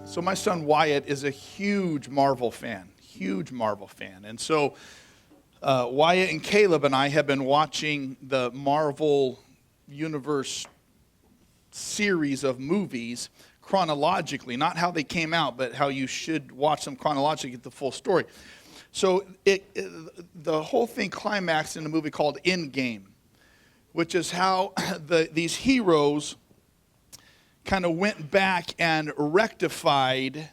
So my son Wyatt is a huge Marvel fan. And so Wyatt and Caleb and I have been watching the Marvel Universe series of movies chronologically, not how they came out, but how you should watch them chronologically to get the full story. So the whole thing climaxed in a movie called Endgame, which is how these heroes kind of went back and rectified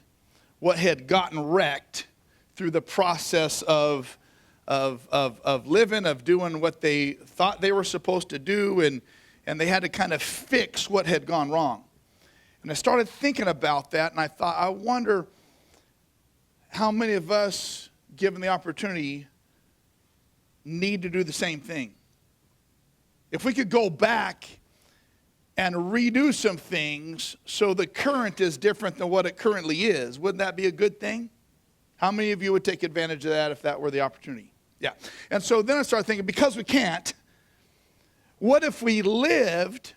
what had gotten wrecked through the process of living, of doing what they thought they were supposed to do, and they had to kind of fix what had gone wrong. And I started thinking about that, and I thought, I wonder how many of us, given the opportunity, need to do the same thing. If we could go back and redo some things so the current is different than what it currently is, wouldn't that be a good thing? How many of you would take advantage of that if that were the opportunity? Yeah. And so then I started thinking, because we can't, what if we lived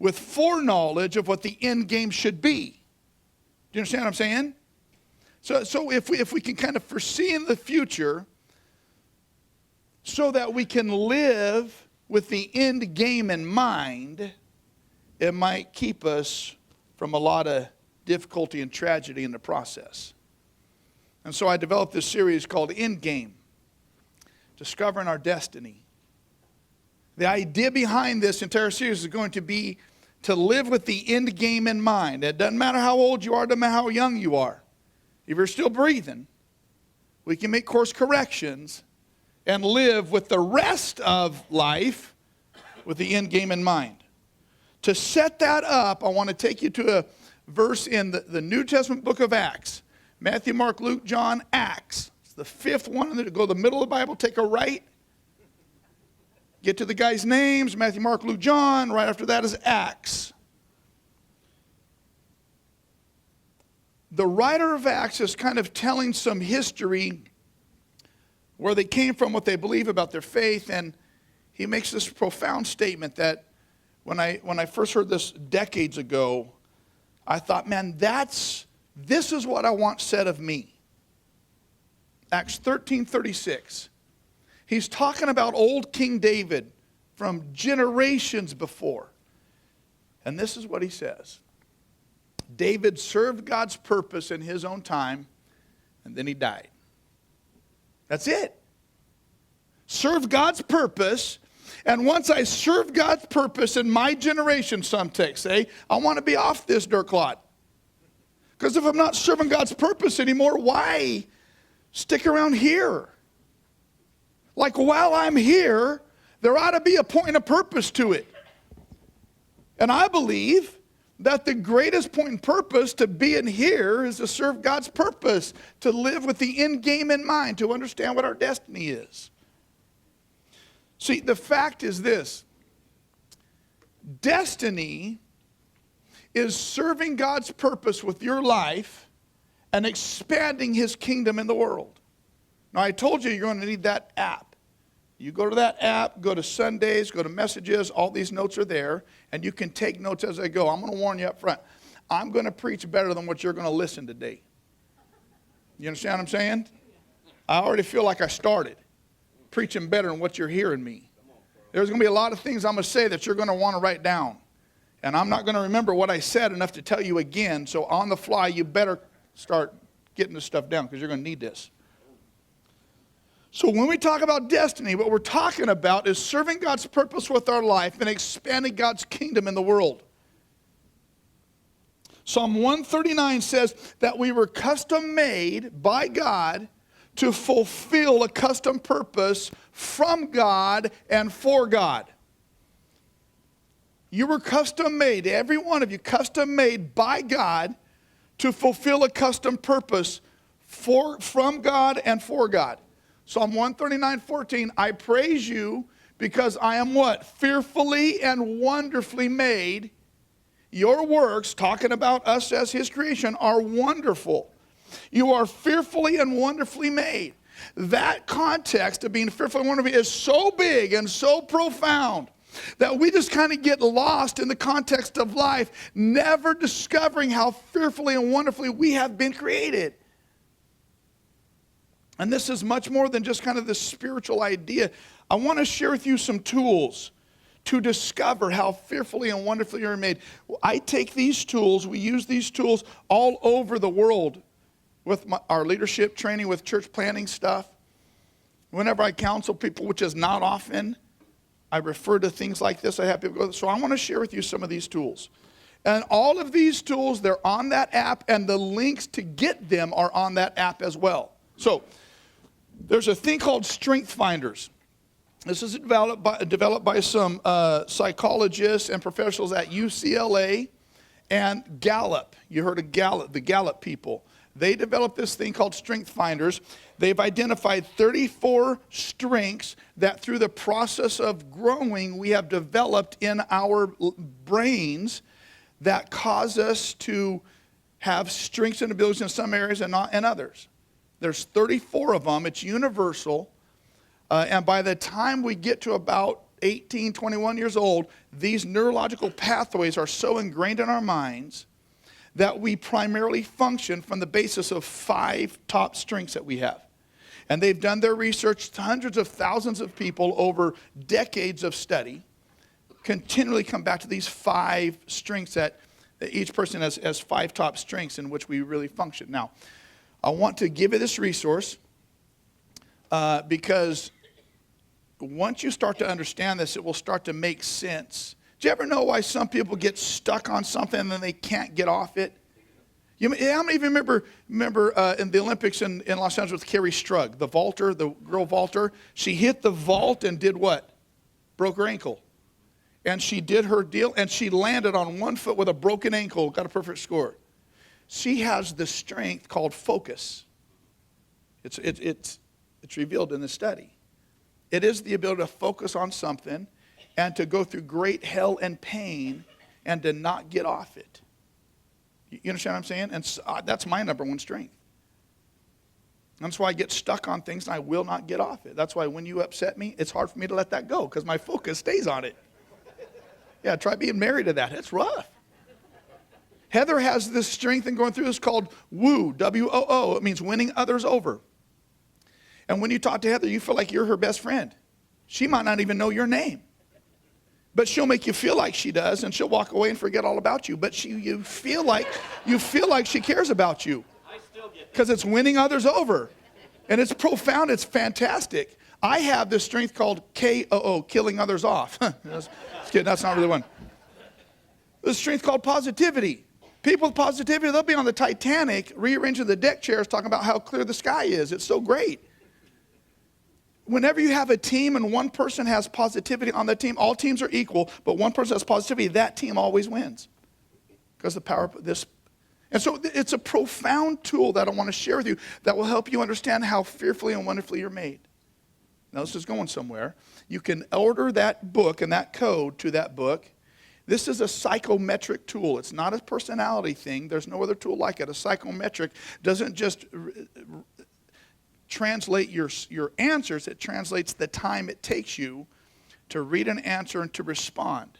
with foreknowledge of what the end game should be? Do you understand what I'm saying? So if we can kind of foresee in the future so that we can live with the end game in mind, it might keep us from a lot of difficulty and tragedy in the process. And so I developed this series called Endgame, Discovering Our Destiny. The idea behind this entire series is going to be to live with the end game in mind. It doesn't matter how old you are, it doesn't matter how young you are. If you're still breathing, we can make course corrections and live with the rest of life with the end game in mind. To set that up, I want to take you to a verse in the New Testament book of Acts. Matthew, Mark, Luke, John, Acts. It's the fifth one. Go to the middle of the Bible, take a right. Get to the guys' names, Matthew, Mark, Luke, John. Right after that is Acts. The writer of Acts is kind of telling some history where they came from, what they believe about their faith, and he makes this profound statement that when I first heard this decades ago, I thought, man, this is what I want said of me. Acts 13:36. He's talking about old King David from generations before. And this is what he says. David served God's purpose in his own time, and then he died. That's it. Served God's purpose. And once I serve God's purpose in my generation, some texts say, I want to be off this dirt clod. Because if I'm not serving God's purpose anymore, why stick around here? Like while I'm here, there ought to be a point of purpose to it. And I believe that the greatest point and purpose to being here is to serve God's purpose, to live with the end game in mind, to understand what our destiny is. See, the fact is this. Destiny is serving God's purpose with your life and expanding his kingdom in the world. Now, I told you you're going to need that app. You go to that app, go to Sundays, go to messages, all these notes are there, and you can take notes as I go. I'm going to warn you up front. I'm going to preach better than what you're going to listen today. You understand what I'm saying? I already feel like I started preaching better than what you're hearing me. There's going to be a lot of things I'm going to say that you're going to want to write down. And I'm not going to remember what I said enough to tell you again. So on the fly, you better start getting this stuff down because you're going to need this. So when we talk about destiny, what we're talking about is serving God's purpose with our life and expanding God's kingdom in the world. Psalm 139 says that we were custom made by God to fulfill a custom purpose from God and for God. You were custom made, every one of you, custom made by God to fulfill a custom purpose from God and for God. Psalm 139:14, I praise you because I am what? Fearfully and wonderfully made. Your works, talking about us as his creation, are wonderful. You are fearfully and wonderfully made. That context of being fearfully and wonderfully is so big and so profound That we just kind of get lost in the context of life, never discovering how fearfully and wonderfully we have been created. And this is much more than just kind of this spiritual idea. I want to share with you some tools to discover how fearfully and wonderfully you're made. I take these tools, we use these tools all over the world with our leadership training, with church planning stuff. Whenever I counsel people, which is not often, I refer to things like this. I have people go, so I want to share with you some of these tools. And all of these tools, they're on that app, and the links to get them are on that app as well. So there's a thing called StrengthsFinders. This is developed by some psychologists and professionals at UCLA and Gallup. You heard of Gallup, the Gallup people. They developed this thing called StrengthsFinders. They've identified 34 strengths that through the process of growing, we have developed in our brains that cause us to have strengths and abilities in some areas and not in others. There's 34 of them. It's universal. And by the time we get to about 18, 21 years old, these neurological pathways are so ingrained in our minds that we primarily function from the basis of 5 top strengths that we have. And they've done their research to hundreds of thousands of people over decades of study, continually come back to these 5 strengths that each person has 5 top strengths in which we really function. Now, I want to give you this resource because once you start to understand this, it will start to make sense. Do you ever know why some people get stuck on something and then they can't get off it? How many of you remember in the Olympics in Los Angeles with Carrie Strug, the vaulter, the girl vaulter? She hit the vault and did what? Broke her ankle. And she did her deal, and she landed on one foot with a broken ankle, got a perfect score. She has the strength called focus. It's revealed in the study. It is the ability to focus on something and to go through great hell and pain and to not get off it. You understand what I'm saying? And that's my number one strength. That's why I get stuck on things and I will not get off it. That's why when you upset me, it's hard for me to let that go because my focus stays on it. Yeah, try being married to that. It's rough. Heather has this strength in going through this called woo, W-O-O. It means winning others over. And when you talk to Heather, you feel like you're her best friend. She might not even know your name. But she'll make you feel like she does, and she'll walk away and forget all about you. But you feel like she cares about you. I still get that. Because it's winning others over. And it's profound. It's fantastic. I have this strength called KOO, killing others off. That's not really one. This strength called positivity. People with positivity, they'll be on the Titanic rearranging the deck chairs talking about how clear the sky is. It's so great. Whenever you have a team and one person has positivity on the team, all teams are equal, but one person has positivity, that team always wins. Because the power of this. And so it's a profound tool that I want to share with you that will help you understand how fearfully and wonderfully you're made. Now this is going somewhere. You can order that book and that code to that book. This is a psychometric tool. It's not a personality thing. There's no other tool like it. A psychometric doesn't just translate your answers. It translates the time it takes you to read an answer and to respond.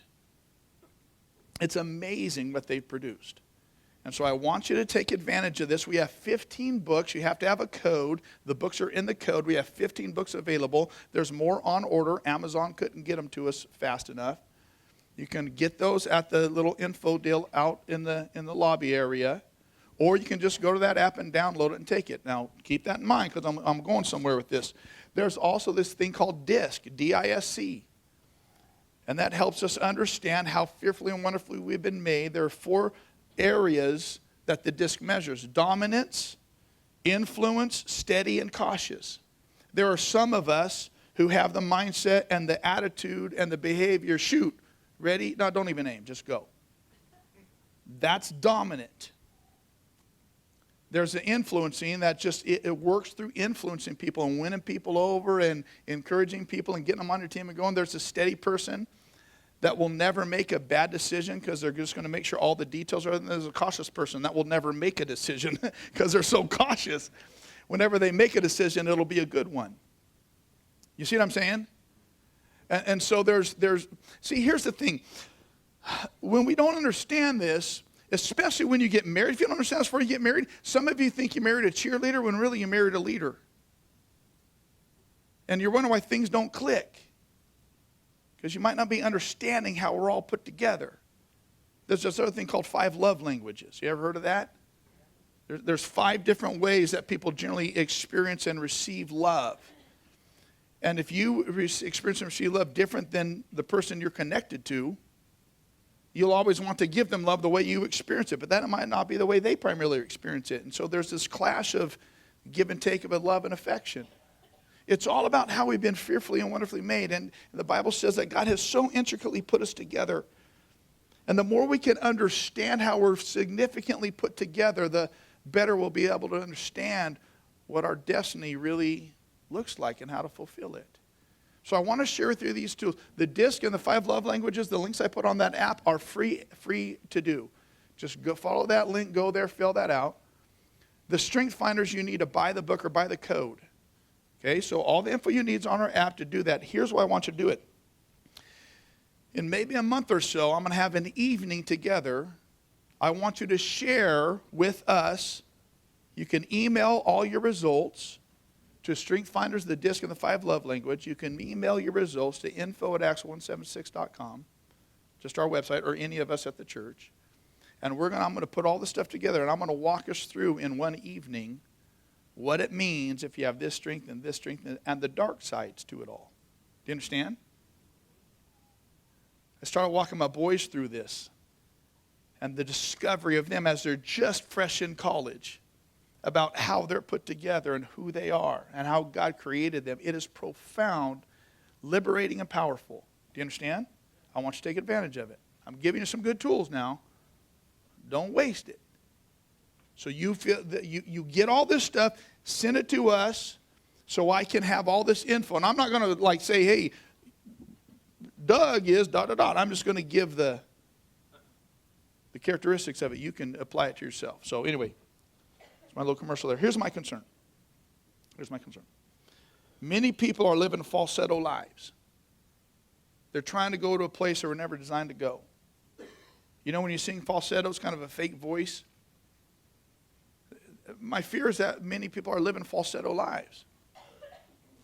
It's amazing what they've produced. And so I want you to take advantage of this. We have 15 books. You have to have a code. The books are in the code. We have 15 books available. There's more on order. Amazon couldn't get them to us fast enough. You can get those at the little info deal out in the lobby area. Or you can just go to that app and download it and take it. Now, keep that in mind because I'm going somewhere with this. There's also this thing called DISC, D-I-S-C. And that helps us understand how fearfully and wonderfully we've been made. There are 4 areas that the DISC measures: dominance, influence, steady, and cautious. There are some of us who have the mindset and the attitude and the behavior, shoot, ready? No, don't even aim, just go. That's dominant. There's an influencing that just, it works through influencing people and winning people over and encouraging people and getting them on your team and going. There's a steady person that will never make a bad decision because they're just going to make sure all the details are. And there's a cautious person that will never make a decision because they're so cautious. Whenever they make a decision, it'll be a good one. You see what I'm saying? And so see, here's the thing. When we don't understand this, especially when you get married, if you don't understand this before you get married, some of you think you married a cheerleader when really you married a leader. And you're wondering why things don't click. Because you might not be understanding how we're all put together. There's this other thing called 5 love languages. You ever heard of that? There's 5 different ways that people generally experience and receive love. And if you experience and receive love different than the person you're connected to, you'll always want to give them love the way you experience it. But that might not be the way they primarily experience it. And so there's this clash of give and take of love and affection. It's all about how we've been fearfully and wonderfully made. And the Bible says that God has so intricately put us together. And the more we can understand how we're significantly put together, the better we'll be able to understand what our destiny really looks like and how to fulfill it. So I want to share with you these tools. The disc and the 5 love languages, the links I put on that app are free to do. Just go follow that link, go there, fill that out. The StrengthsFinders, you need to buy the book or buy the code. Okay, so all the info you need is on our app to do that. Here's why I want you to do it. In maybe a month or so, I'm going to have an evening together. I want you to share with us. You can email all your results to StrengthsFinders, the disc and the 5 love language. You can email your results to info@acts176.com, just our website, or any of us at the church. And I'm going to put all this stuff together, and I'm going to walk us through in one evening what it means if you have this strength and the dark sides to it all. Do you understand? I started walking my boys through this and the discovery of them as they're just fresh in college about how they're put together and who they are and how God created them. It is profound, liberating, and powerful. Do you understand? I want you to take advantage of it. I'm giving you some good tools now. Don't waste it. So you feel that you get all this stuff, send it to us so I can have all this info. And I'm not going to say, hey, Doug is ... I'm just going to give the characteristics of it. You can apply it to yourself. So anyway, it's my little commercial there. Here's my concern. Many people are living falsetto lives. They're trying to go to a place they were never designed to go. You know, when you sing falsetto, it's kind of a fake voice. My fear is that many people are living falsetto lives.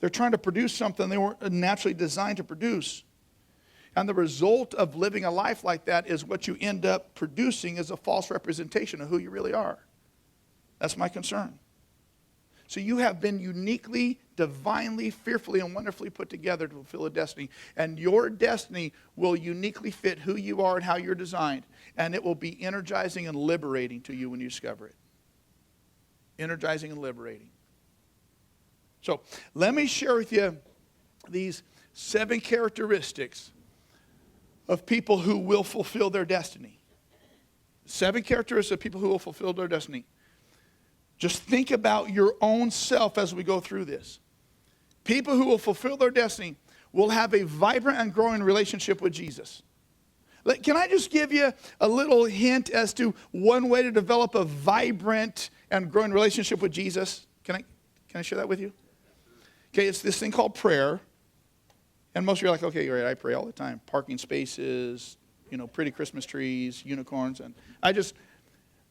They're trying to produce something they weren't naturally designed to produce. And the result of living a life like that is what you end up producing is a false representation of who you really are. That's my concern. So you have been uniquely, divinely, fearfully, and wonderfully put together to fulfill a destiny. And your destiny will uniquely fit who you are and how you're designed. And it will be energizing and liberating to you when you discover it. Energizing and liberating. So let me share with you these 7 characteristics of people who will fulfill their destiny. 7 characteristics of people who will fulfill their destiny. Just think about your own self as we go through this. People who will fulfill their destiny will have a vibrant and growing relationship with Jesus. Can I just give you a little hint as to one way to develop a vibrant and growing relationship with Jesus? Can I share that with you? Okay, it's this thing called prayer. And most of you are like, okay, you're right, I pray all the time. Parking spaces, pretty Christmas trees, unicorns. And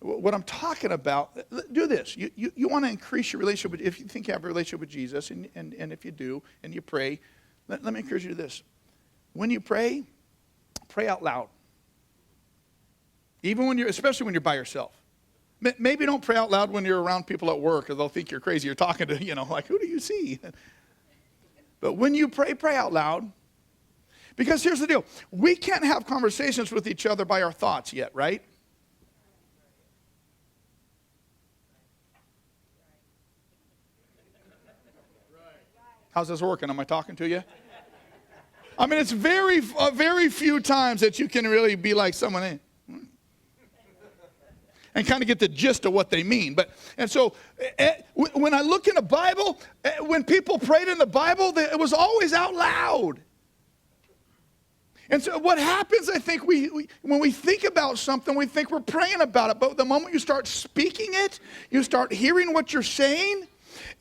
what I'm talking about, do this. You want to increase your relationship, if you think you have a relationship with Jesus, and if you do, and you pray, let me encourage you to this. When you pray out loud. Especially when you're by yourself. Maybe don't pray out loud when you're around people at work, or they'll think you're crazy. You're talking to, who do you see? But when you pray out loud. Because here's the deal. We can't have conversations with each other by our thoughts yet, right? How's this working? Am I talking to you? I mean, it's very few times that you can really be like someone and kind of get the gist of what they mean. And so when I look in the Bible, when people prayed in the Bible, it was always out loud. And so what happens, I think, when we think about something, we think we're praying about it. But the moment you start speaking it, you start hearing what you're saying,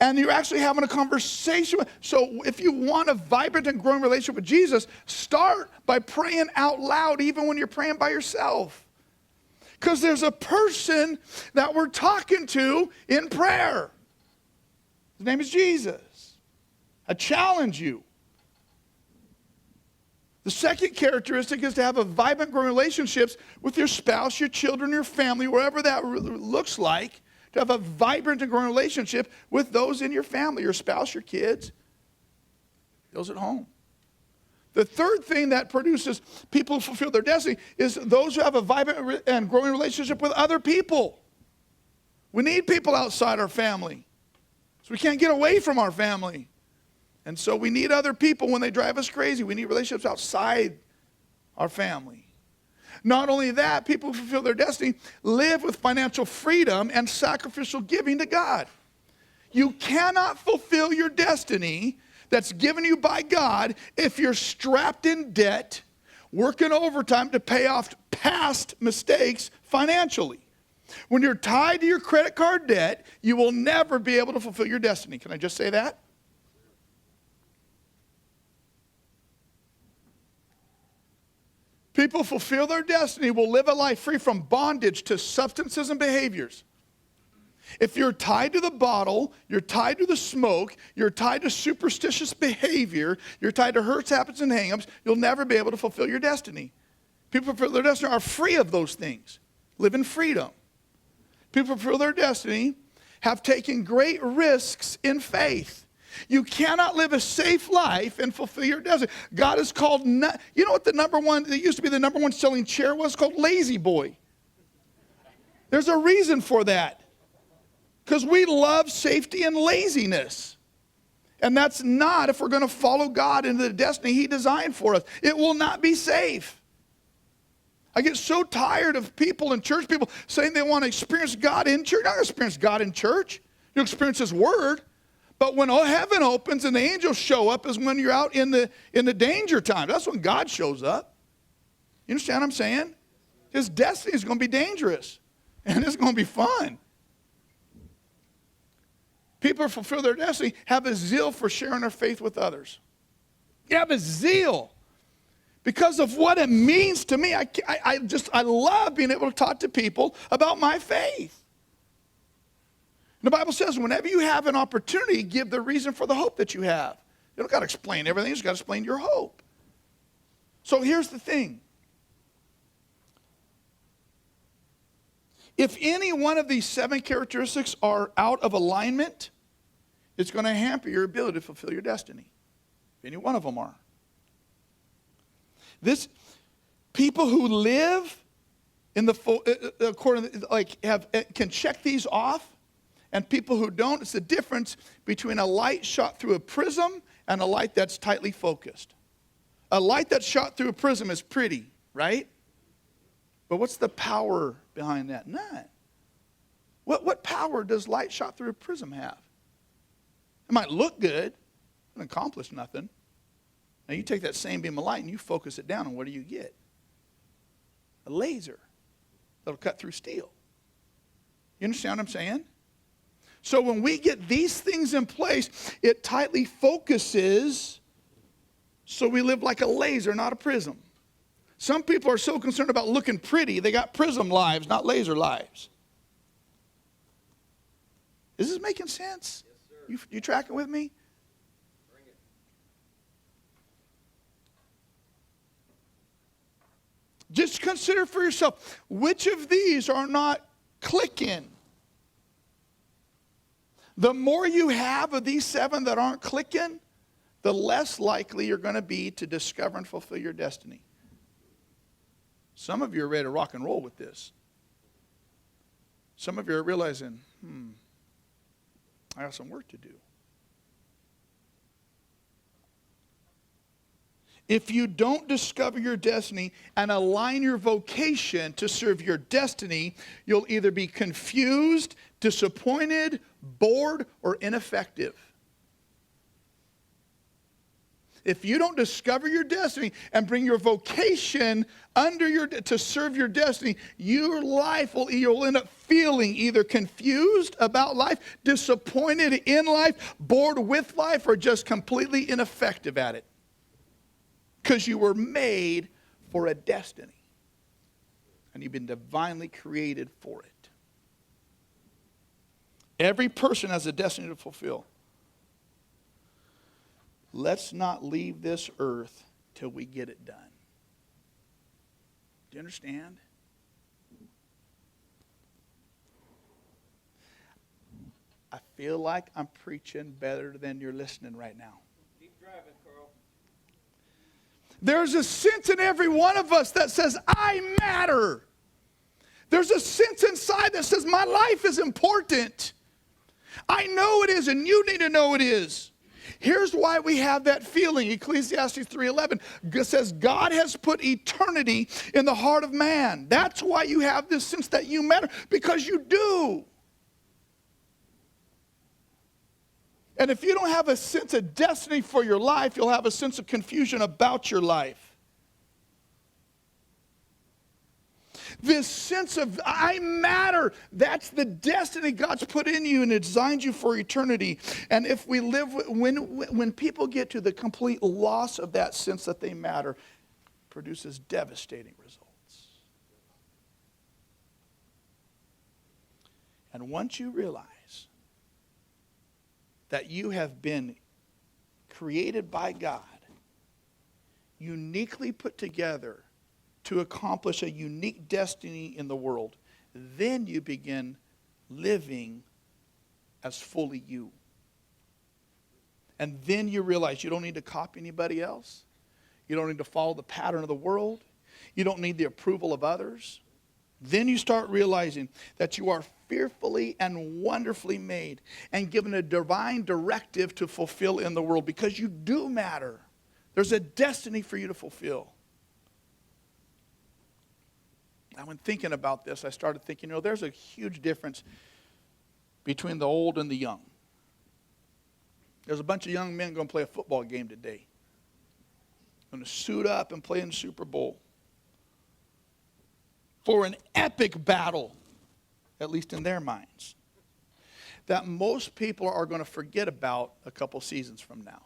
And you're actually having a conversation. So if you want a vibrant and growing relationship with Jesus, start by praying out loud, even when you're praying by yourself. Because there's a person that we're talking to in prayer. His name is Jesus. I challenge you. The second characteristic is to have a vibrant, growing relationships with your spouse, your children, your family, wherever that looks like. To have a vibrant and growing relationship with those in your family, your spouse, your kids, those at home. The third thing that produces people who fulfill their destiny is those who have a vibrant and growing relationship with other people. We need people outside our family. So we can't get away from our family. And so we need other people when they drive us crazy. We need relationships outside our family. Not only that, people who fulfill their destiny live with financial freedom and sacrificial giving to God. You cannot fulfill your destiny that's given you by God if you're strapped in debt, working overtime to pay off past mistakes financially. When you're tied to your credit card debt, you will never be able to fulfill your destiny. Can I just say that? People fulfill their destiny will live a life free from bondage to substances and behaviors. If you're tied to the bottle, you're tied to the smoke, you're tied to superstitious behavior, you're tied to hurts, habits, and hang-ups, you'll never be able to fulfill your destiny. People who fulfill their destiny are free of those things. Live in freedom. People who fulfill their destiny have taken great risks in faith. You cannot live a safe life and fulfill your destiny. God is called, you know what it used to be the number one selling chair was? Called Lazy Boy. There's a reason for that. Because we love safety and laziness. And that's not, if we're going to follow God into the destiny He designed for us. It will not be safe. I get so tired of people in church, people saying they want to experience God in church. You're not going to experience God in church. You'll experience His Word. But when heaven opens and the angels show up is when you're out in the danger time. That's when God shows up. You understand what I'm saying? His destiny is going to be dangerous. And it's going to be fun. People who fulfill their destiny have a zeal for sharing their faith with others. You have a zeal. Because of what it means to me. I love being able to talk to people about my faith. The Bible says whenever you have an opportunity, give the reason for the hope that you have. You don't got to explain everything. You just got to explain your hope. So here's the thing. If any one of these 7 characteristics are out of alignment, it's going to hamper your ability to fulfill your destiny. If any one of them are. People who live in can check these off. And people who don't, it's the difference between a light shot through a prism and a light that's tightly focused. A light that's shot through a prism is pretty, right? But what's the power behind that? None. What power does light shot through a prism have? It might look good, it doesn't accomplish nothing. Now you take that same beam of light and you focus it down, and what do you get? A laser that'll cut through steel. You understand what I'm saying? So when we get these things in place, it tightly focuses so we live like a laser, not a prism. Some people are so concerned about looking pretty, they got prism lives, not laser lives. Is this making sense? Yes, sir. You tracking with me? Bring it. Just consider for yourself, which of these are not clicking? The more you have of these 7 that aren't clicking, the less likely you're going to be to discover and fulfill your destiny. Some of you are ready to rock and roll with this. Some of you are realizing, I have some work to do. If you don't discover your destiny and align your vocation to serve your destiny, you'll either be confused, disappointed, bored, or ineffective. If you don't discover your destiny and bring your vocation to serve your destiny, your life you'll end up feeling either confused about life, disappointed in life, bored with life, or just completely ineffective at it. Because you were made for a destiny. And you've been divinely created for it. Every person has a destiny to fulfill. Let's not leave this earth till we get it done. Do you understand? I feel like I'm preaching better than you're listening right now. Keep driving, Carl. There's a sense in every one of us that says, I matter. There's a sense inside that says, my life is important. I know it is, and you need to know it is. Here's why we have that feeling. Ecclesiastes 3:11 says God has put eternity in the heart of man. That's why you have this sense that you matter, because you do. And if you don't have a sense of destiny for your life, you'll have a sense of confusion about your life. This sense of I matter, that's the destiny God's put in you and designed you for eternity. And if we live, when people get to the complete loss of that sense that they matter, produces devastating results. And once you realize that you have been created by God, uniquely put together to accomplish a unique destiny in the world, then you begin living as fully you. And then you realize you don't need to copy anybody else. You don't need to follow the pattern of the world. You don't need the approval of others. Then you start realizing that you are fearfully and wonderfully made and given a divine directive to fulfill in the world, because you do matter. There's a destiny for you to fulfill. Now, when thinking about this, I started thinking, there's a huge difference between the old and the young. There's a bunch of young men going to play a football game today. Going to suit up and play in the Super Bowl for an epic battle, at least in their minds, that most people are going to forget about a couple seasons from now.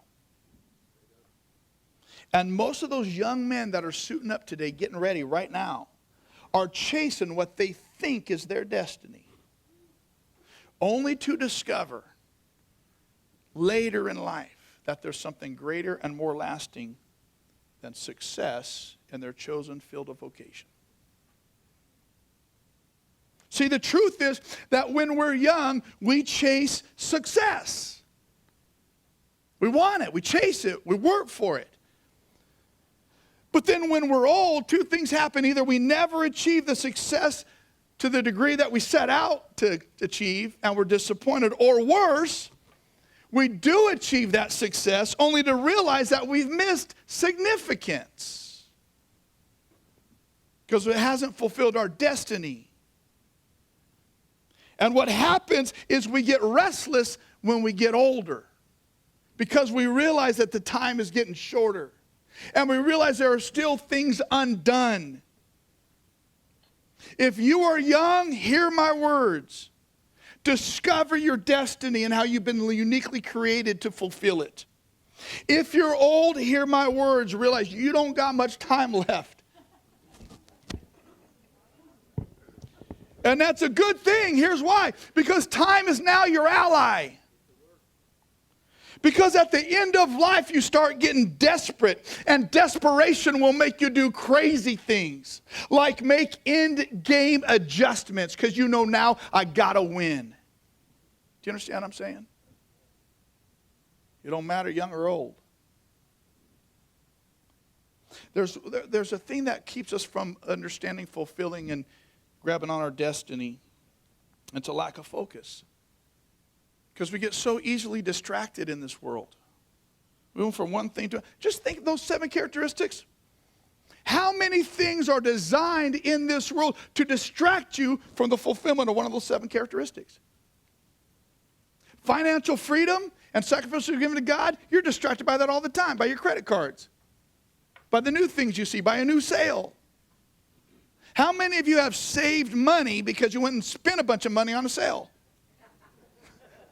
And most of those young men that are suiting up today, getting ready right now, are chasing what they think is their destiny, only to discover later in life that there's something greater and more lasting than success in their chosen field of vocation. See, the truth is that when we're young, we chase success. We want it, we chase it, we work for it. But then when we're old, two things happen. Either we never achieve the success to the degree that we set out to achieve, and we're disappointed. Or worse, we do achieve that success only to realize that we've missed significance because it hasn't fulfilled our destiny. And what happens is we get restless when we get older because we realize that the time is getting shorter. And we realize there are still things undone. If you are young, hear my words. Discover your destiny and how you've been uniquely created to fulfill it. If you're old, hear my words. Realize you don't got much time left. And that's a good thing. Here's why. Because time is now your ally. Because at the end of life, you start getting desperate, and desperation will make you do crazy things, like make end-game adjustments, because you know now I gotta win. Do you understand what I'm saying? It don't matter young or old. There's a thing that keeps us from understanding, fulfilling, and grabbing on our destiny. It's a lack of focus. Because we get so easily distracted in this world. We move from one thing to another. Just think of those 7 characteristics. How many things are designed in this world to distract you from the fulfillment of one of those 7 characteristics? financial freedom and sacrificial giving to God, you're distracted by that all the time, by your credit cards, by the new things you see, by a new sale. How many of you have saved money because you went and spent a bunch of money on a sale?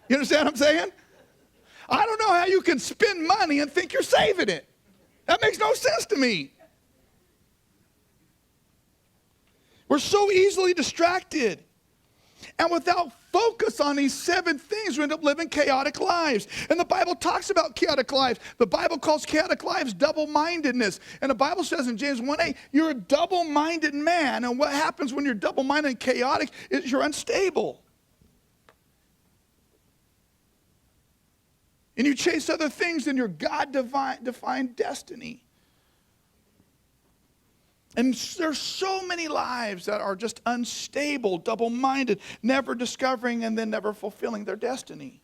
You understand what I'm saying? I don't know how you can spend money and think you're saving it. That makes no sense to me. We're so easily distracted. And without focus on these 7 things, we end up living chaotic lives. And the Bible talks about chaotic lives. The Bible calls chaotic lives double-mindedness. And the Bible says in James 1:8, you're a double-minded man. And what happens when you're double-minded and chaotic is you're unstable. And you chase other things than your God-defined destiny. And there's so many lives that are just unstable, double-minded, never discovering and then never fulfilling their destiny.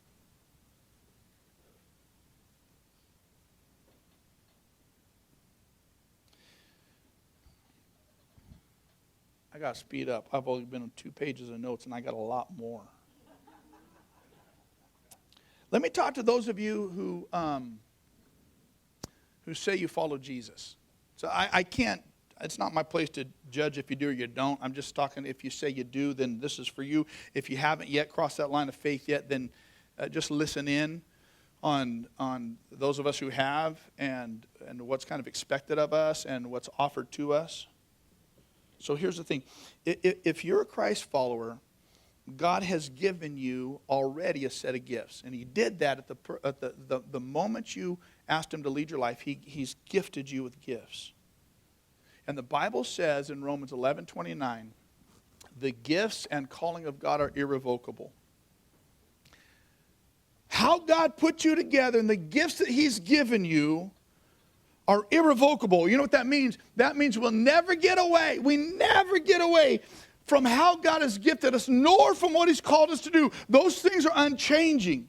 I got to speed up. I've only been on 2 pages of notes, and I got a lot more. Let me talk to those of you who say you follow Jesus. So I can't, it's not my place to judge if you do or you don't. I'm just talking, if you say you do, then this is for you. If you haven't yet crossed that line of faith yet, then just listen in on those of us who have and what's kind of expected of us and what's offered to us. So here's the thing. If you're a Christ follower, God has given you already a set of gifts. And he did that at the moment you asked him to lead your life. He's gifted you with gifts. And the Bible says in Romans 11:29, the gifts and calling of God are irrevocable. How God put you together and the gifts that he's given you are irrevocable. You know what that means? That means we'll never get away. We never get away from how God has gifted us, nor from what he's called us to do. Those things are unchanging.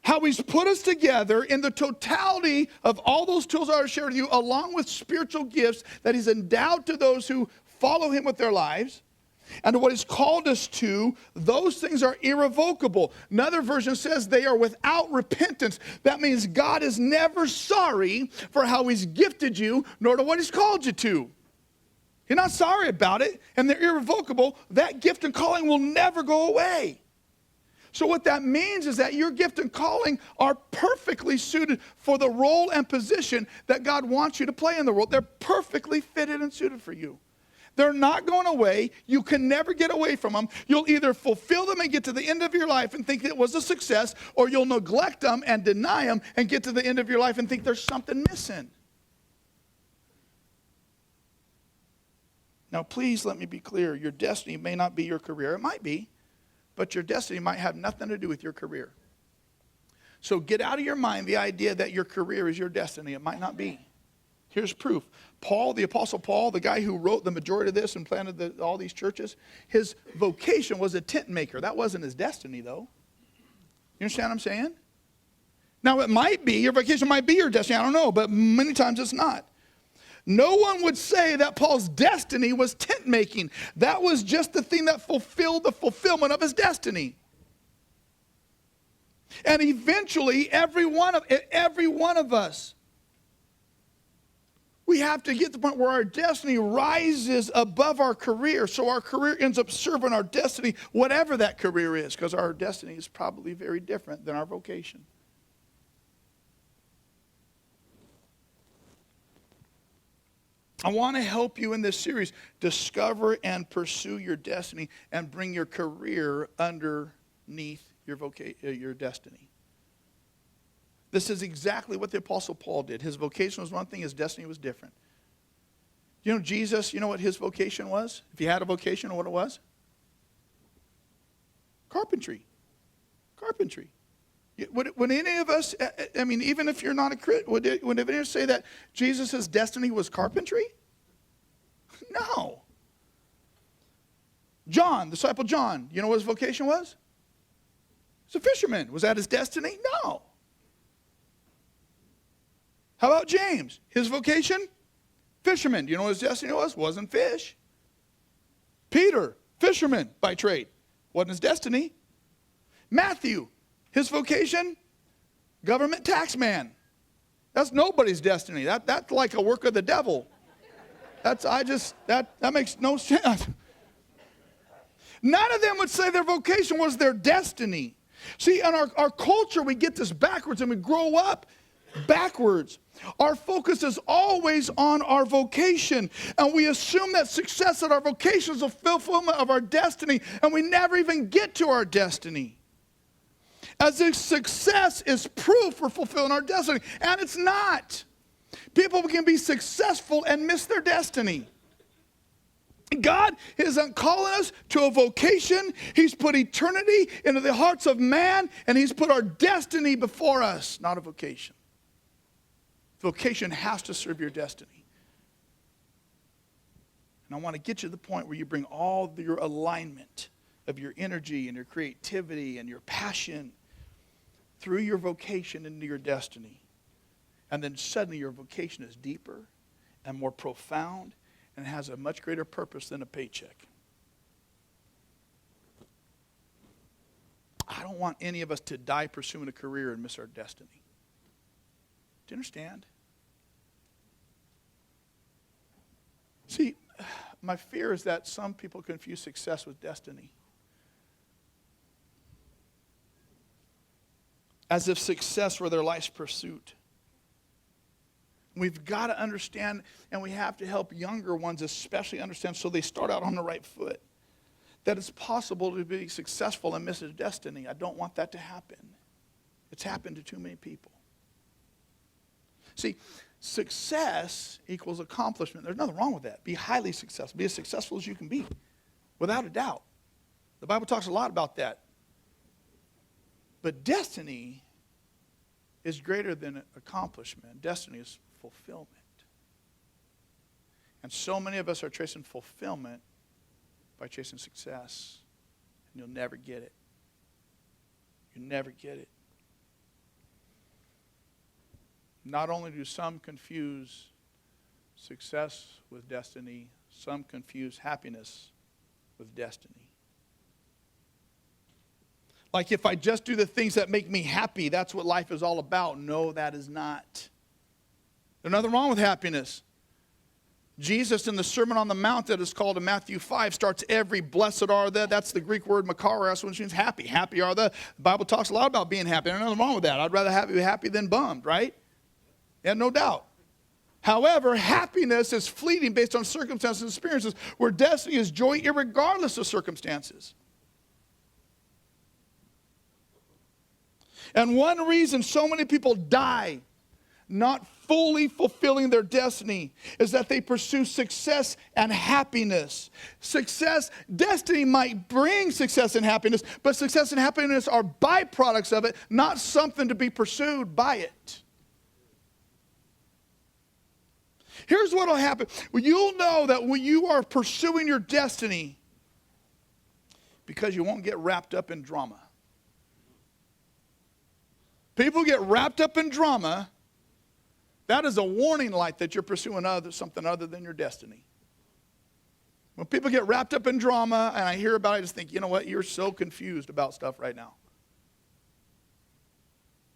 How he's put us together in the totality of all those tools I shared with you, along with spiritual gifts that he's endowed to those who follow him with their lives, and what he's called us to, those things are irrevocable. Another version says they are without repentance. That means God is never sorry for how he's gifted you, nor to what he's called you to. You're not sorry about it, and they're irrevocable. That gift and calling will never go away. So what that means is that your gift and calling are perfectly suited for the role and position that God wants you to play in the world. They're perfectly fitted and suited for you. They're not going away. You can never get away from them. You'll either fulfill them and get to the end of your life and think it was a success, or you'll neglect them and deny them and get to the end of your life and think there's something missing. Now, please let me be clear. Your destiny may not be your career. It might be, but your destiny might have nothing to do with your career. So get out of your mind the idea that your career is your destiny. It might not be. Here's proof. Paul, the Apostle Paul, the guy who wrote the majority of this and planted all these churches, his vocation was a tent maker. That wasn't his destiny, though. You understand what I'm saying? Now, it might be, your vocation might be your destiny. I don't know, but many times it's not. No one would say that Paul's destiny was tent making. That was just the thing that fulfilled the fulfillment of his destiny. And eventually, every one of us, we have to get to the point where our destiny rises above our career. So our career ends up serving our destiny, whatever that career is, because our destiny is probably very different than our vocation. I want to help you in this series discover and pursue your destiny and bring your career underneath your destiny. This is exactly what the Apostle Paul did. His vocation was one thing, his destiny was different. You know, Jesus, you know what his vocation was? If he had a vocation, what it was? Carpentry. Carpentry. Would any of us, I mean, even if you're not a Christian, would any of us say that Jesus' destiny was carpentry? No. John, the disciple John, you know what his vocation was? He's a fisherman. Was that his destiny? No. How about James? His vocation? Fisherman. Do you know what his destiny was? Wasn't fish. Peter, fisherman by trade. Wasn't his destiny. Matthew, his vocation, government tax man. That's nobody's destiny. That's like a work of the devil. That makes no sense. None of them would say their vocation was their destiny. See, in our culture, we get this backwards and we grow up backwards. Our focus is always on our vocation, and we assume that success at our vocation is a fulfillment of our destiny, and we never even get to our destiny. As if success is proof for fulfilling our destiny, and it's not. People can be successful and miss their destiny. God isn't calling us to a vocation. He's put eternity into the hearts of man, and he's put our destiny before us, not a vocation. Vocation has to serve your destiny. And I want to get you to the point where you bring all your alignment of your energy and your creativity and your passion through your vocation into your destiny. And then suddenly your vocation is deeper and more profound and has a much greater purpose than a paycheck. I don't want any of us to die pursuing a career and miss our destiny. Do you understand? See, my fear is that some people confuse success with destiny. As if success were their life's pursuit. We've got to understand, and we have to help younger ones especially understand so they start out on the right foot, that it's possible to be successful and miss their destiny. I don't want that to happen. It's happened to too many people. See, success equals accomplishment. There's nothing wrong with that. Be highly successful. Be as successful as you can be, without a doubt. The Bible talks a lot about that. But destiny is greater than accomplishment. Destiny is fulfillment. And so many of us are chasing fulfillment by chasing success. And you'll never get it. You'll never get it. Not only do some confuse success with destiny, some confuse happiness with destiny. Like if I just do the things that make me happy, that's what life is all about. No, that is not. There's nothing wrong with happiness. Jesus in the Sermon on the Mount that is called in Matthew 5 starts every blessed are the, that's the Greek word makaros, which means happy. Happy are the Bible talks a lot about being happy. There's nothing wrong with that. I'd rather be happy than bummed, right? Yeah, no doubt. However, happiness is fleeting based on circumstances and experiences, where destiny is joy irregardless of circumstances. And one reason so many people die not fully fulfilling their destiny is that they pursue success and happiness. Destiny might bring success and happiness, but success and happiness are byproducts of it, not something to be pursued by it. Here's what will happen. You'll know that when you are pursuing your destiny, because you won't get wrapped up in drama. People get wrapped up in drama. That is a warning light that you're pursuing something other than your destiny. When people get wrapped up in drama and I hear about it, I just think, you know what? You're so confused about stuff right now.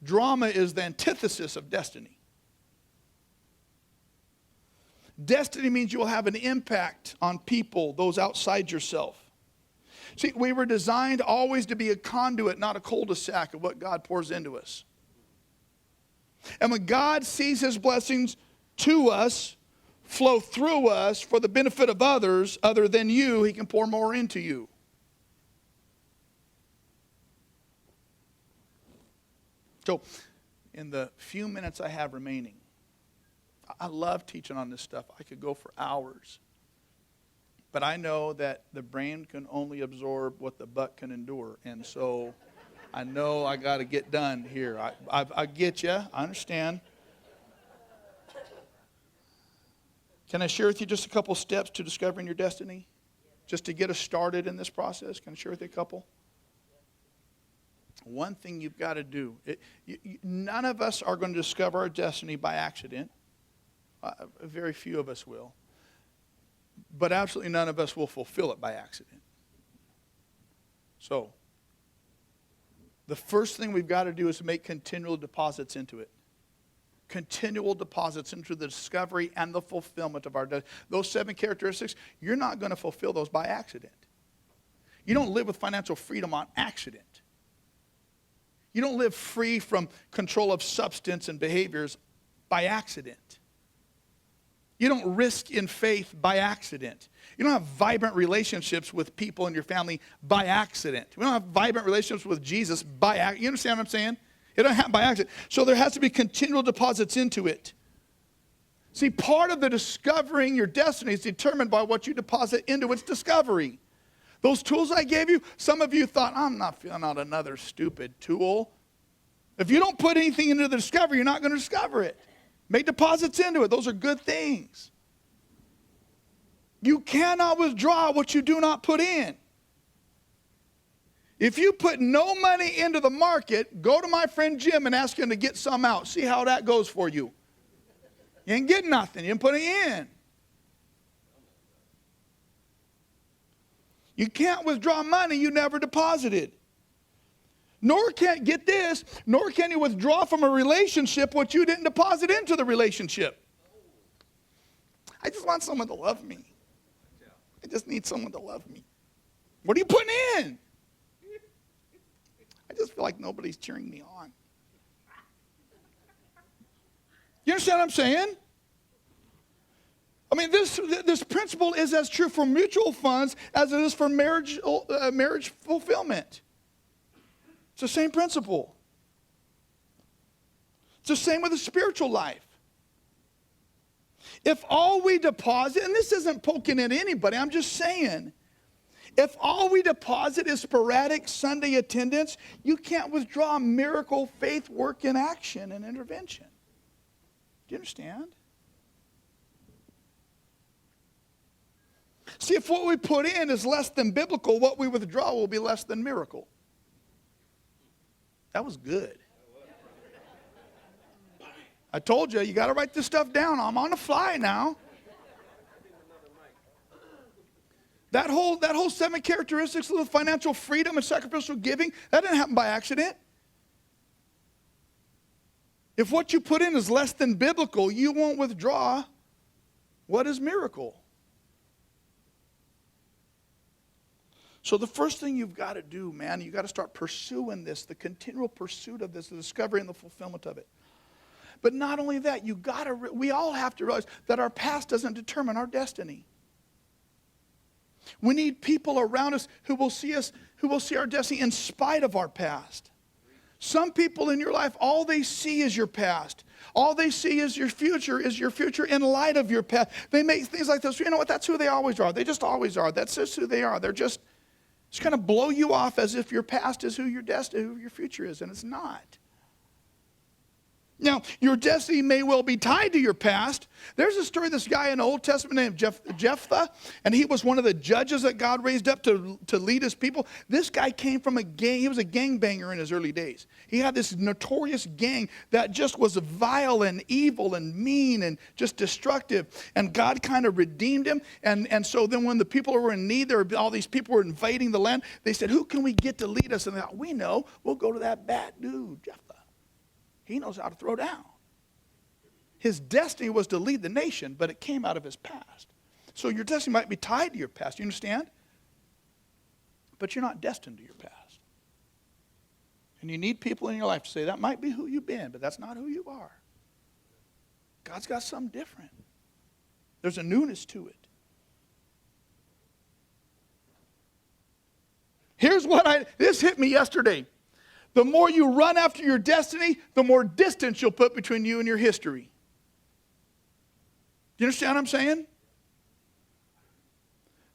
Drama is the antithesis of destiny. Destiny means you will have an impact on people, those outside yourself. See, we were designed always to be a conduit, not a cul-de-sac of what God pours into us. And when God sees his blessings to us, flow through us for the benefit of others other than you, he can pour more into you. So, in the few minutes I have remaining, I love teaching on this stuff. I could go for hours. But I know that the brain can only absorb what the butt can endure. And so I know I got to get done here. I get you. I understand. Can I share with you just a couple steps to discovering your destiny? Just to get us started in this process. Can I share with you a couple? One thing you've got to do. None of us are going to discover our destiny by accident. Very few of us will. But absolutely none of us will fulfill it by accident. So, the first thing we've got to do is make continual deposits into it. Continual deposits into the discovery and the fulfillment of our destiny. Those 7 characteristics, you're not going to fulfill those by accident. You don't live with financial freedom on accident. You don't live free from control of substance and behaviors by accident. You don't risk in faith by accident. You don't have vibrant relationships with people in your family by accident. We don't have vibrant relationships with Jesus by accident. You understand what I'm saying? It doesn't happen by accident. So there has to be continual deposits into it. See, part of the discovering your destiny is determined by what you deposit into its discovery. Those tools I gave you, some of you thought, I'm not filling out another stupid tool. If you don't put anything into the discovery, you're not going to discover it. Make deposits into it. Those are good things. You cannot withdraw what you do not put in. If you put no money into the market, go to my friend Jim and ask him to get some out. See how that goes for you. You ain't getting nothing. You ain't putting it in. You can't withdraw money you never deposited. Nor can you withdraw from a relationship what you didn't deposit into the relationship. I just want someone to love me. I just need someone to love me. What are you putting in? I just feel like nobody's cheering me on. You understand what I'm saying? I mean, this principle is as true for mutual funds as it is for marriage fulfillment. It's the same principle. It's the same with the spiritual life. If all we deposit, and this isn't poking at anybody, I'm just saying, if all we deposit is sporadic Sunday attendance, you can't withdraw miracle faith work in action and intervention. Do you understand? See, if what we put in is less than biblical, what we withdraw will be less than miracle. That was good. I told you, you got to write this stuff down. I'm on the fly now. That whole 7 characteristics of the financial freedom and sacrificial giving, that didn't happen by accident. If what you put in is less than biblical, you won't withdraw what is miracle. So the first thing you've got to do, man, you've got to start pursuing this, the continual pursuit of this, the discovery and the fulfillment of it. But not only that, we all have to realize that our past doesn't determine our destiny. We need people around us who will see our destiny in spite of our past. Some people in your life, all they see is your past. All they see is your future in light of your past. They make things like this. You know what? That's who they always are. They just always are. That's just who they are. They're just kind of blow you off as if your past is who your future is, and it's not. Now, your destiny may well be tied to your past. There's a story of this guy in the Old Testament named Jephthah, and he was one of the judges that God raised up to lead his people. This guy came from a gang. He was a gangbanger in his early days. He had this notorious gang that just was vile and evil and mean and just destructive. And God kind of redeemed him. And so then when the people were in need, all these people were invading the land. They said, who can we get to lead us? And they thought, we know. We'll go to that bad dude, Jephthah. He knows how to throw down. His destiny was to lead the nation, but it came out of his past. So your destiny might be tied to your past. You understand? But you're not destined to your past. And you need people in your life to say, that might be who you've been, but that's not who you are. God's got something different. There's a newness to it. This hit me yesterday. The more you run after your destiny, the more distance you'll put between you and your history. Do you understand what I'm saying?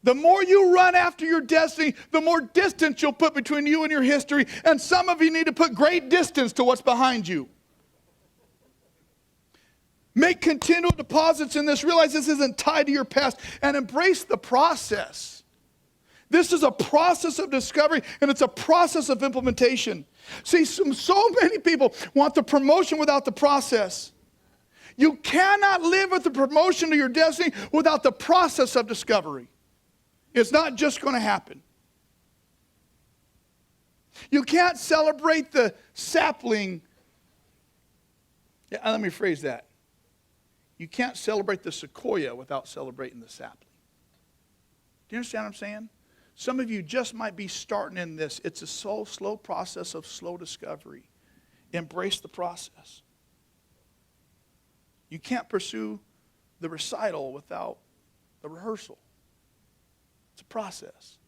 The more you run after your destiny, the more distance you'll put between you and your history. And some of you need to put great distance to what's behind you. Make continual deposits in this. Realize this isn't tied to your past. And embrace the process. This is a process of discovery, and it's a process of implementation. See, so many people want the promotion without the process. You cannot live with the promotion to your destiny without the process of discovery. It's not just going to happen. You can't celebrate the sapling. Yeah, let me phrase that. You can't celebrate the sequoia without celebrating the sapling. Do you understand what I'm saying? Some of you just might be starting in this. It's a slow process of slow discovery. Embrace the process. You can't pursue the recital without the rehearsal. It's a process.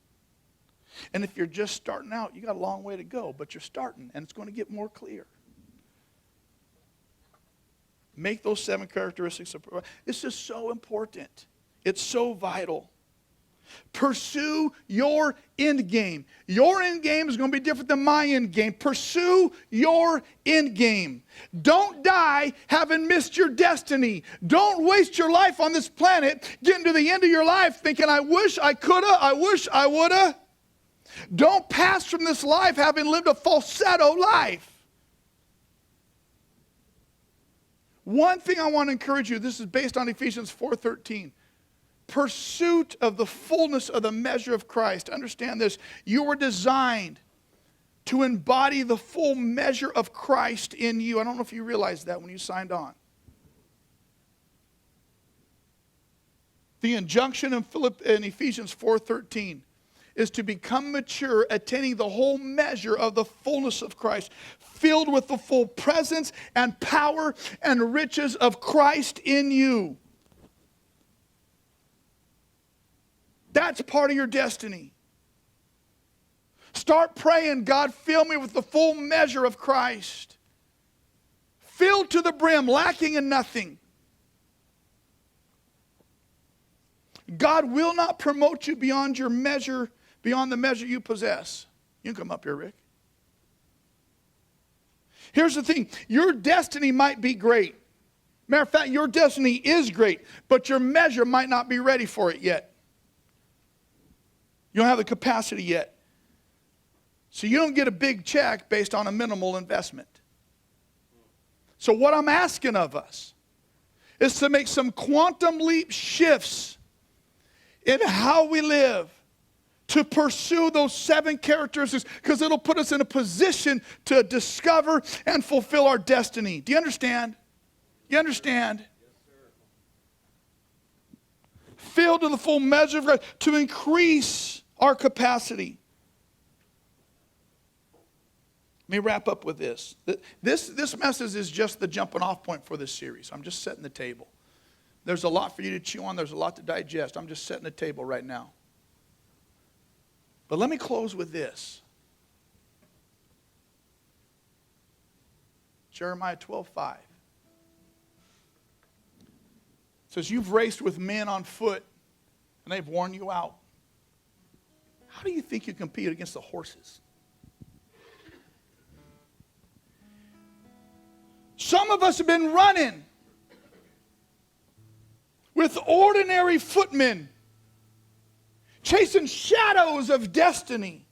And if you're just starting out, you got a long way to go, but you're starting, and it's going to get more clear. Make those 7 characteristics. It's just so important. It's so vital. Pursue your end game. Your end game is going to be different than my end game. Pursue your end game. Don't die having missed your destiny. Don't waste your life on this planet getting to the end of your life thinking, I wish I coulda, I wish I woulda. Don't pass from this life having lived a falsetto life. One thing I want to encourage you, this is based on Ephesians 4:13. Pursuit of the fullness of the measure of Christ. Understand this. You were designed to embody the full measure of Christ in you. I don't know if you realized that when you signed on. The injunction in Ephesians 4:13 is to become mature, attaining the whole measure of the fullness of Christ, filled with the full presence and power and riches of Christ in you. That's part of your destiny. Start praying, God, fill me with the full measure of Christ. Filled to the brim, lacking in nothing. God will not promote you beyond your measure, beyond the measure you possess. You can come up here, Rick. Here's the thing. Your destiny might be great. Matter of fact, your destiny is great, but your measure might not be ready for it yet. You don't have the capacity yet. So you don't get a big check based on a minimal investment. So what I'm asking of us is to make some quantum leap shifts in how we live to pursue those 7 characteristics, because it'll put us in a position to discover and fulfill our destiny. Do you understand? You understand? Filled to the full measure of God, to increase our capacity. Let me wrap up with this. This message is just the jumping off point for this series. I'm just setting the table. There's a lot for you to chew on. There's a lot to digest. I'm just setting the table right now. But let me close with this. Jeremiah 12:5. It says, you've raced with men on foot, and they've worn you out. How do you think you compete against the horses? Some of us have been running with ordinary footmen, chasing shadows of destiny.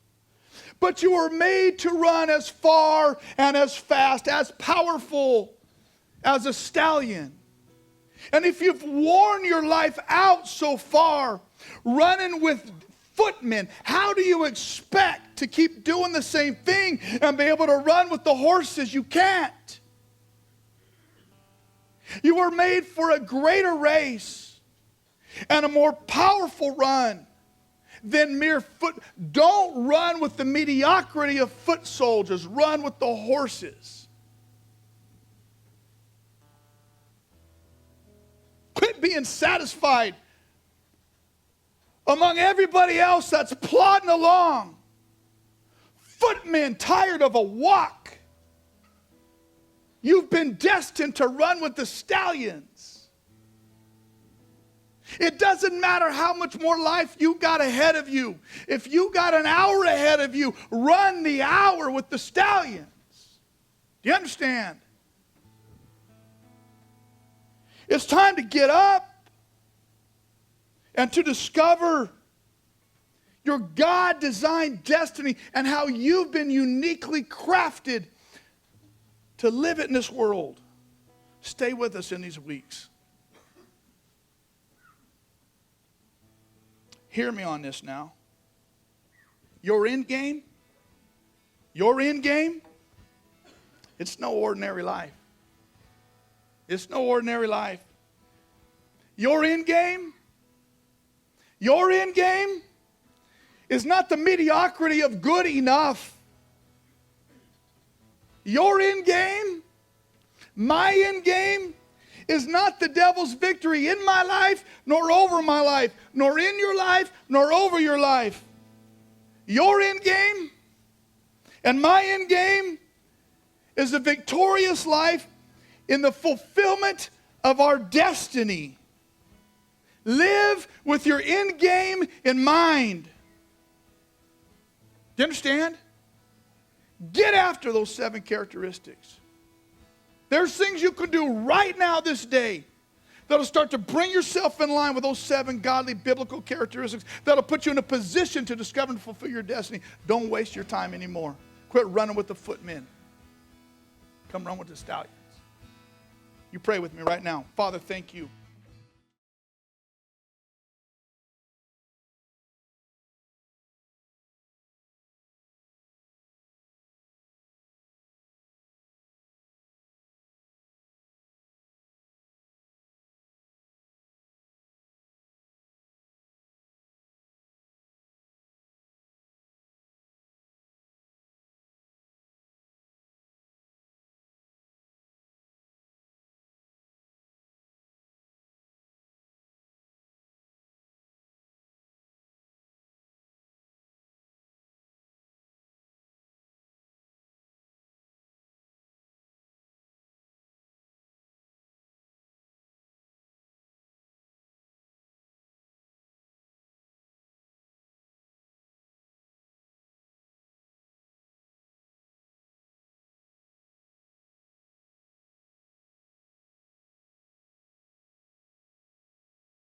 But you were made to run as far and as fast, as powerful as a stallion. And if you've worn your life out so far, running with footmen, how do you expect to keep doing the same thing and be able to run with the horses? You can't. You were made for a greater race and a more powerful run than mere foot. Don't run with the mediocrity of foot soldiers. Run with the horses. Quit being satisfied among everybody else that's plodding along. Footmen tired of a walk. You've been destined to run with the stallions. It doesn't matter how much more life you got ahead of you. If you got an hour ahead of you, run the hour with the stallions. Do you understand? It's time to get up and to discover your God-designed destiny and how you've been uniquely crafted to live it in this world. Stay with us in these weeks. Hear me on this now. Your end game Your end game, it's no ordinary life. It's no ordinary life. Your end game is not the mediocrity of good enough. Your end game, my end game, is not the devil's victory in my life, nor over my life, nor in your life, nor over your life. Your end game and my end game is a victorious life in the fulfillment of our destiny. Live with your end game in mind. Do you understand? Get after those 7 characteristics. There's things you can do right now this day that'll start to bring yourself in line with those 7 godly biblical characteristics that'll put you in a position to discover and fulfill your destiny. Don't waste your time anymore. Quit running with the footmen. Come run with the stallions. You pray with me right now. Father, thank you.